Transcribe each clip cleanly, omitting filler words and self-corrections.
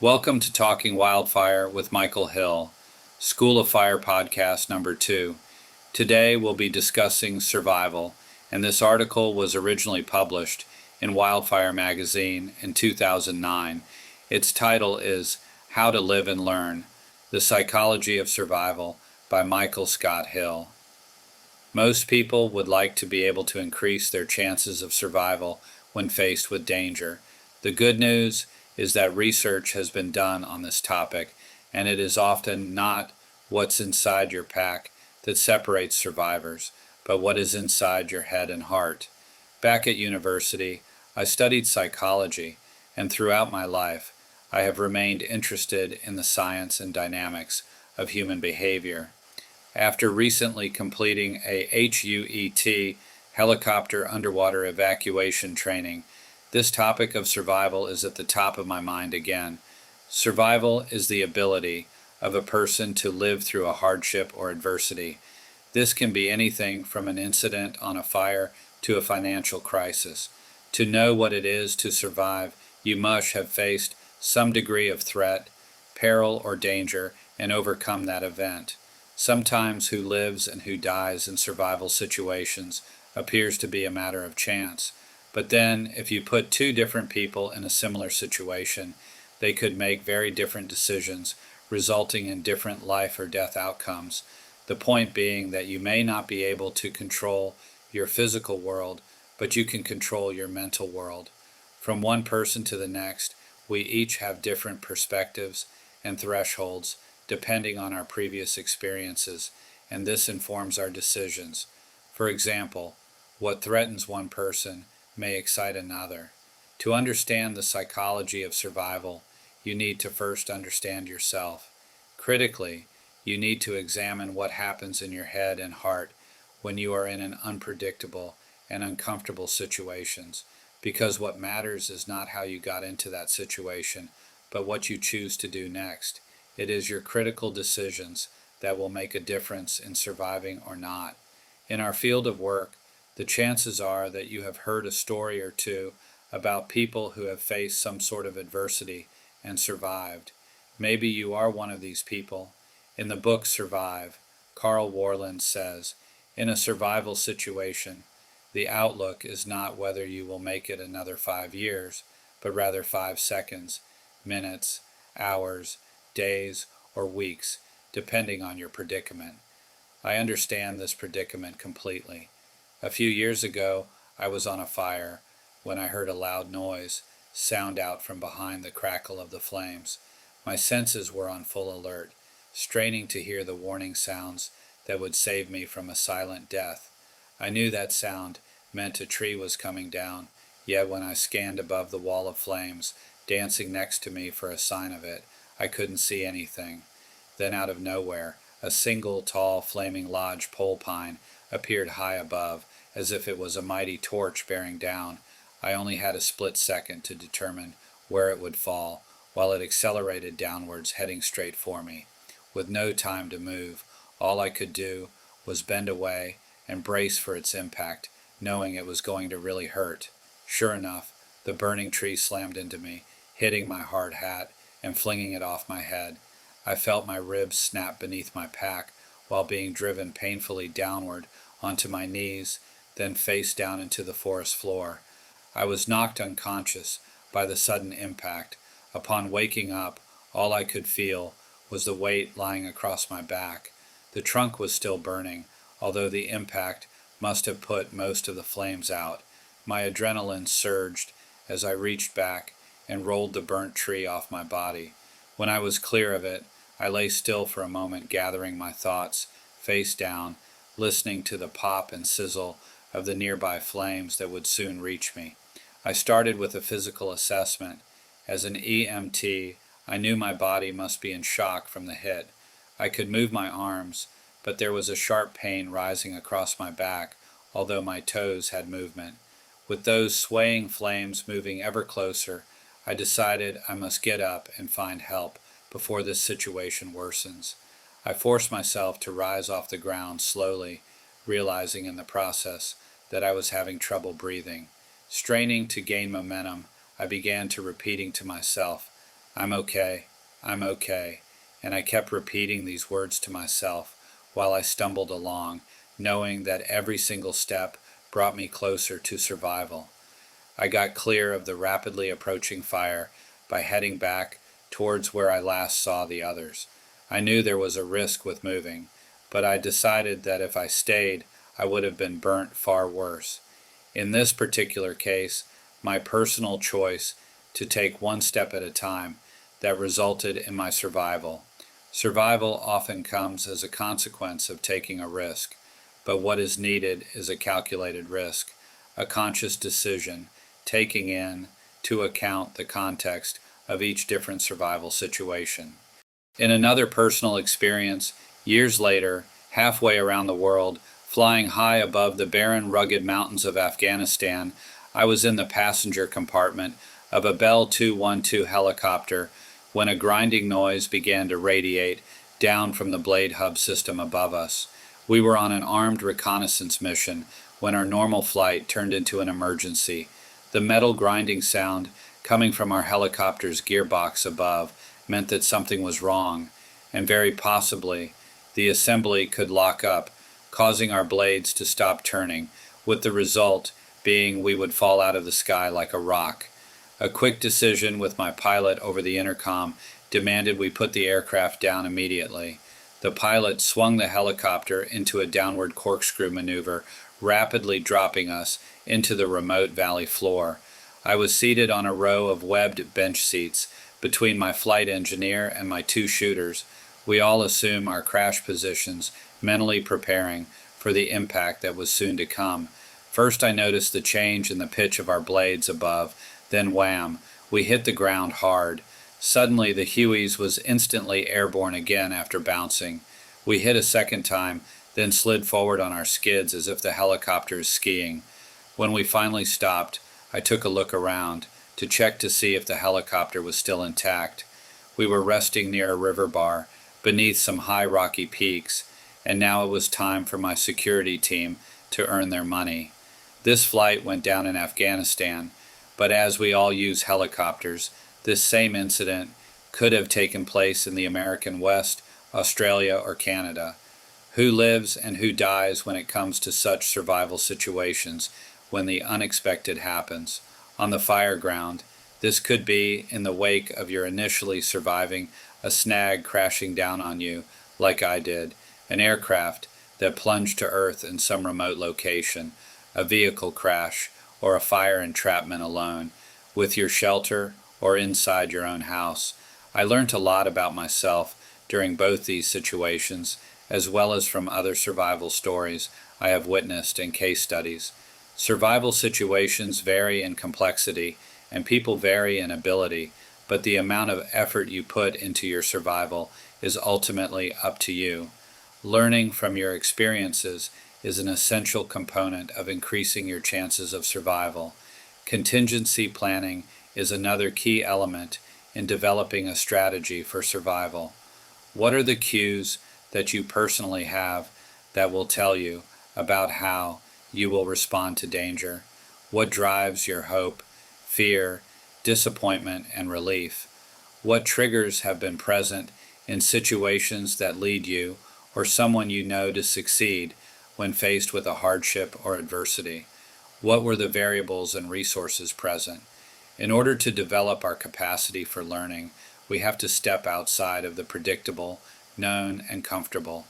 Welcome to Talking Wildfire with Michael Hill, School of Fire podcast number 2. Today we'll be discussing survival, and this article was originally published in Wildfire Magazine in 2009. Its title is How to Live and Learn: The Psychology of Survival by Michael Scott Hill. Most people would like to be able to increase their chances of survival when faced with danger. The good news is that research has been done on this topic, and it is often not what's inside your pack that separates survivors, but what is inside your head and heart. Back at university, I studied psychology, and throughout my life, I have remained interested in the science and dynamics of human behavior. After recently completing a HUET helicopter underwater evacuation training, this topic of survival is at the top of my mind again. Survival is the ability of a person to live through a hardship or adversity. This can be anything from an incident on a fire to a financial crisis. To know what it is to survive, you must have faced some degree of threat, peril, or danger and overcome that event. Sometimes who lives and who dies in survival situations appears to be a matter of chance. But then, if you put two different people in a similar situation, they could make very different decisions, resulting in different life or death outcomes. The point being that you may not be able to control your physical world, but you can control your mental world. From one person to the next, we each have different perspectives and thresholds depending on our previous experiences, and this informs our decisions. For example, what threatens one person may excite another. To understand the psychology of survival, you need to first understand yourself. Critically, you need to examine what happens in your head and heart when you are in an unpredictable and uncomfortable situations, because what matters is not how you got into that situation, but what you choose to do next. It is your critical decisions that will make a difference in surviving or not. In our field of work, the chances are that you have heard a story or two about people who have faced some sort of adversity and survived. Maybe you are one of these people. In the book Survive, Carl Warland says, in a survival situation, the outlook is not whether you will make it another 5 years, but rather 5 seconds, minutes, hours, days, or weeks, depending on your predicament. I understand this predicament completely. A few years ago, I was on a fire when I heard a loud noise sound out from behind the crackle of the flames. My senses were on full alert, straining to hear the warning sounds that would save me from a silent death. I knew that sound meant a tree was coming down, yet when I scanned above the wall of flames, dancing next to me for a sign of it, I couldn't see anything. Then out of nowhere, a single tall flaming lodge pole pine appeared high above, as if it was a mighty torch bearing down. I only had a split second to determine where it would fall, while it accelerated downwards, heading straight for me. With no time to move, all I could do was bend away and brace for its impact, knowing it was going to really hurt. Sure enough, the burning tree slammed into me, hitting my hard hat and flinging it off my head. I felt my ribs snap beneath my pack while being driven painfully downward onto my knees, then face down into the forest floor. I was knocked unconscious by the sudden impact. Upon waking up, all I could feel was the weight lying across my back. The trunk was still burning, although the impact must have put most of the flames out. My adrenaline surged as I reached back and rolled the burnt tree off my body. When I was clear of it, I lay still for a moment, gathering my thoughts, face down, listening to the pop and sizzle of the nearby flames that would soon reach me. I started with a physical assessment. As an EMT, I knew my body must be in shock from the hit. I could move my arms, but there was a sharp pain rising across my back, although my toes had movement. With those swaying flames moving ever closer, I decided I must get up and find help before this situation worsens. I forced myself to rise off the ground slowly, realizing in the process that I was having trouble breathing. Straining to gain momentum, I began to repeating to myself, I'm okay. I'm okay. And I kept repeating these words to myself while I stumbled along, knowing that every single step brought me closer to survival. I got clear of the rapidly approaching fire by heading back towards where I last saw the others. I knew there was a risk with moving, but I decided that if I stayed, I would have been burnt far worse. In this particular case, my personal choice to take one step at a time that resulted in my survival. Survival often comes as a consequence of taking a risk, but what is needed is a calculated risk, a conscious decision, taking into account the context of each different survival situation. In another personal experience, years later, halfway around the world, flying high above the barren, rugged mountains of Afghanistan, I was in the passenger compartment of a Bell 212 helicopter when a grinding noise began to radiate down from the blade hub system above us. We were on an armed reconnaissance mission when our normal flight turned into an emergency. The metal grinding sound coming from our helicopter's gearbox above meant that something was wrong, and very possibly the assembly could lock up, causing our blades to stop turning, with the result being we would fall out of the sky like a rock. A quick decision with my pilot over the intercom demanded we put the aircraft down immediately. The pilot swung the helicopter into a downward corkscrew maneuver, rapidly dropping us into the remote valley floor. I was seated on a row of webbed bench seats between my flight engineer and my two shooters. We all assume our crash positions, mentally preparing for the impact that was soon to come. First I noticed the change in the pitch of our blades above, then wham, we hit the ground hard. Suddenly the Hueys was instantly airborne again after bouncing. We hit a second time, then slid forward on our skids as if the helicopter is skiing. When we finally stopped, I took a look around to check to see if the helicopter was still intact. We were resting near a river bar, beneath some high rocky peaks, and now it was time for my security team to earn their money. This flight went down in Afghanistan, but as we all use helicopters, this same incident could have taken place in the American West, Australia, or Canada. Who lives and who dies when it comes to such survival situations when the unexpected happens? On the fire ground, this could be in the wake of your initially surviving a snag crashing down on you, like I did, an aircraft that plunged to earth in some remote location, a vehicle crash, or a fire entrapment alone, with your shelter or inside your own house. I learned a lot about myself during both these situations, as well as from other survival stories I have witnessed in case studies. Survival situations vary in complexity, and people vary in ability, but the amount of effort you put into your survival is ultimately up to you. Learning from your experiences is an essential component of increasing your chances of survival. Contingency planning is another key element in developing a strategy for survival. What are the cues that you personally have that will tell you about how you will respond to danger? What drives your hope, fear, disappointment, and relief? What triggers have been present in situations that lead you or someone you know to succeed when faced with a hardship or adversity? What were the variables and resources present? In order to develop our capacity for learning, we have to step outside of the predictable, known, and comfortable.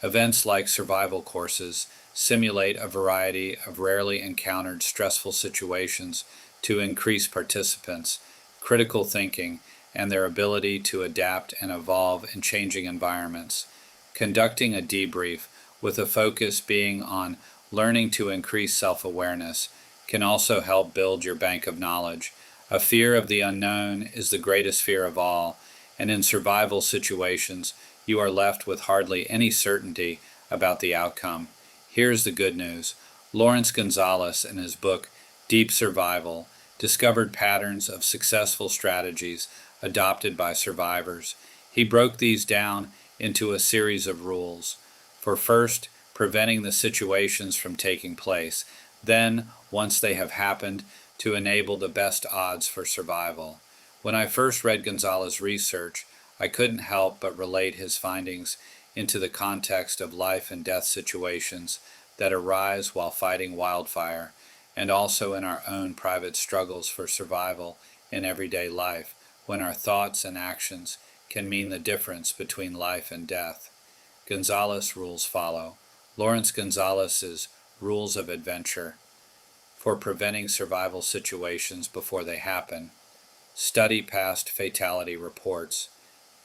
Events like survival courses simulate a variety of rarely encountered stressful situations to increase participants' critical thinking and their ability to adapt and evolve in changing environments. Conducting a debrief with a focus being on learning to increase self-awareness can also help build your bank of knowledge. A fear of the unknown is the greatest fear of all, and in survival situations, you are left with hardly any certainty about the outcome. Here's the good news. Lawrence Gonzalez, in his book Deep Survival, discovered patterns of successful strategies adopted by survivors. He broke these down into a series of rules. For first, preventing the situations from taking place. Then, once they have happened, to enable the best odds for survival. When I first read Gonzalez's research, I couldn't help but relate his findings into the context of life and death situations that arise while fighting wildfire, and also in our own private struggles for survival in everyday life, when our thoughts and actions can mean the difference between life and death. Gonzalez rules follow. Lawrence Gonzalez's rules of adventure for preventing survival situations before they happen. Study past fatality reports.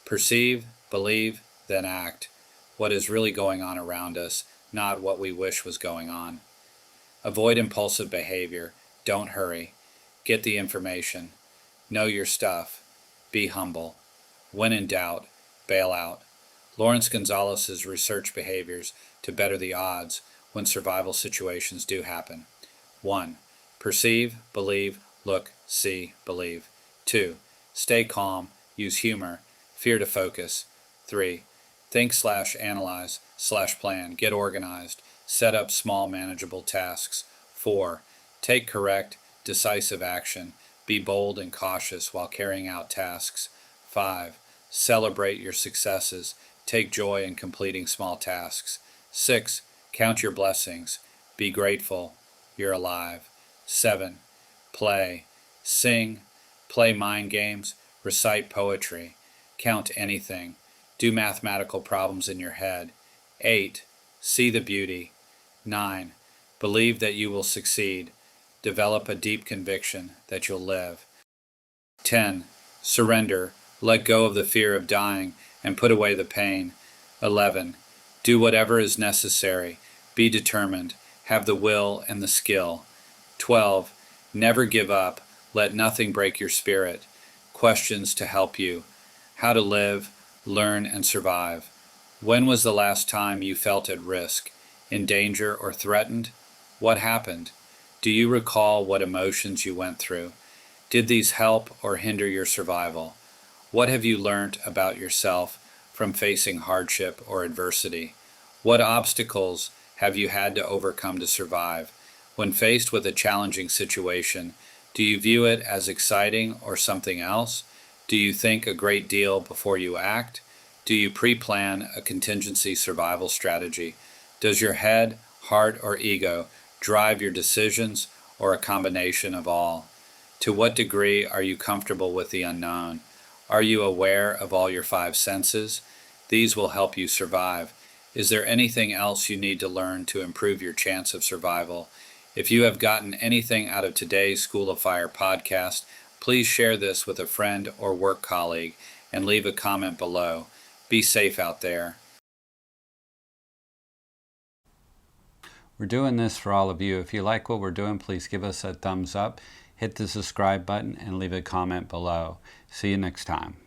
Perceive, believe, then act. What is really going on around us, not what we wish was going on. Avoid impulsive behavior. Don't hurry. Get the information. Know your stuff. Be humble. When in doubt, bail out. Lawrence Gonzalez's research behaviors to better the odds when survival situations do happen. 1. Perceive, believe, look, see, believe. 2. Stay calm, use humor, fear to focus. 3. Think/analyze/plan, get organized, set up small manageable tasks. 4. Take correct, decisive action, be bold and cautious while carrying out tasks. 5. Celebrate your successes, take joy in completing small tasks. 6. Count your blessings, be grateful, you're alive. 7. Play, sing, play mind games, recite poetry, count anything, do mathematical problems in your head. 8. See the beauty. 9. Believe that you will succeed. Develop a deep conviction that you'll live. 10. Surrender. Let go of the fear of dying and put away the pain. 11. Do whatever is necessary. Be determined. Have the will and the skill. 12. Never give up. Let nothing break your spirit. Questions to help you. How to live, learn, and survive. When was the last time you felt at risk, in danger, or threatened? What happened? Do you recall what emotions you went through? Did these help or hinder your survival? What have you learned about yourself from facing hardship or adversity? What obstacles have you had to overcome to survive? When faced with a challenging situation, do you view it as exciting or something else? Do you think a great deal before you act? Do you pre-plan a contingency survival strategy? Does your head, heart, or ego drive your decisions, or a combination of all? To what degree are you comfortable with the unknown? Are you aware of all your 5 senses? These will help you survive. Is there anything else you need to learn to improve your chance of survival? If you have gotten anything out of today's School of Fire podcast, please share this with a friend or work colleague and leave a comment below. Be safe out there. We're doing this for all of you. If you like what we're doing, please give us a thumbs up, hit the subscribe button, and leave a comment below. See you next time.